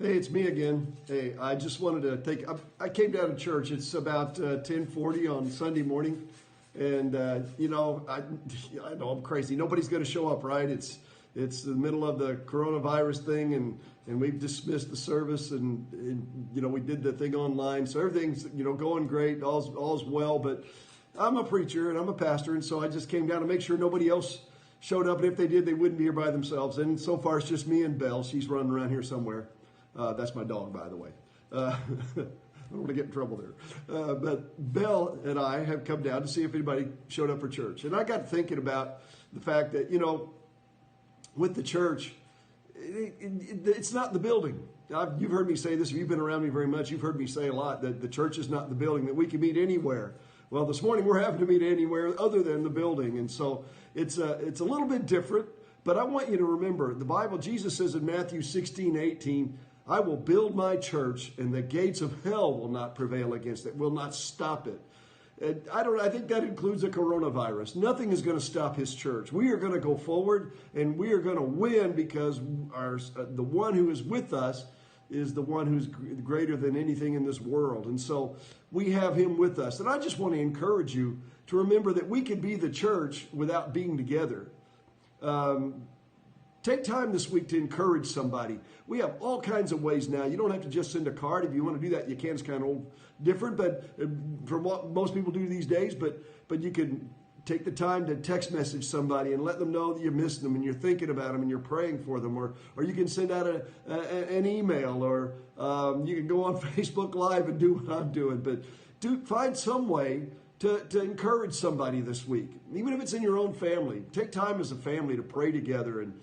Hey, it's me again. Hey, I just wanted to I came down to church. It's about 10:40 on Sunday morning. And, I know I'm crazy. Nobody's going to show up, right? It's the middle of the coronavirus thing, and we've dismissed the service, and we did the thing online. So everything's, going great. All's well. But I'm a preacher, and I'm a pastor, and so I just came down to make sure nobody else showed up. And if they did, they wouldn't be here by themselves. And so far, it's just me and Belle. She's running around here somewhere. That's my dog, by the way. I don't want to get in trouble there. But Belle and I have come down to see if anybody showed up for church. And I got thinking about the fact that, with the church, it's not the building. You've heard me say this. If you've been around me very much, you've heard me say a lot that the church is not the building, that we can meet anywhere. Well, this morning we're having to meet anywhere other than the building. And so it's a little bit different. But I want you to remember, the Bible, Jesus says in Matthew 16:18, I will build my church, and the gates of hell will not prevail against it, will not stop it. And I think that includes the coronavirus. Nothing is going to stop his church. We are going to go forward, and we are going to win because the one who is with us is the one who's greater than anything in this world. And so we have him with us. And I just want to encourage you to remember that we can be the church without being together. Take time this week to encourage somebody. We have all kinds of ways now. You don't have to just send a card. If you want to do that, you can. It's kind of different, but from what most people do these days. But you can take the time to text message somebody and let them know that you miss them and you're thinking about them and you're praying for them. Or you can send out an email, or you can go on Facebook Live and do what I'm doing. But find some way to encourage somebody this week, even if it's in your own family. Take time as a family to pray together and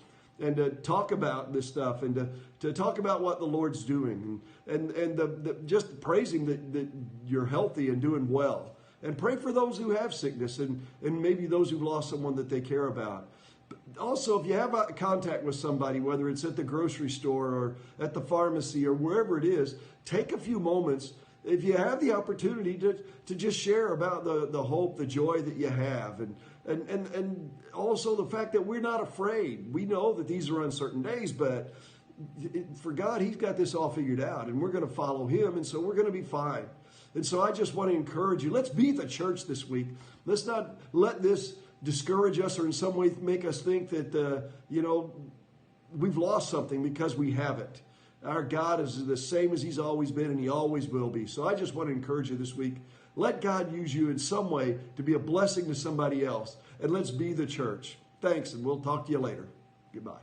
to talk about this stuff, and to talk about what the Lord's doing, and just praising that you're healthy and doing well. And pray for those who have sickness and maybe those who've lost someone that they care about. But also, if you have a contact with somebody, whether it's at the grocery store or at the pharmacy or wherever it is, take a few moments, if you have the opportunity, to just share about the hope, the joy that you have, and also the fact that we're not afraid. We know that these are uncertain days, but for God, he's got this all figured out, and we're going to follow him, and so we're going to be fine. And so I just want to encourage you, let's be the church this week. Let's not let this discourage us or in some way make us think that, we've lost something, because we haven't. Our God is the same as he's always been, and he always will be. So I just want to encourage you this week. Let God use you in some way to be a blessing to somebody else. And let's be the church. Thanks, and we'll talk to you later. Goodbye.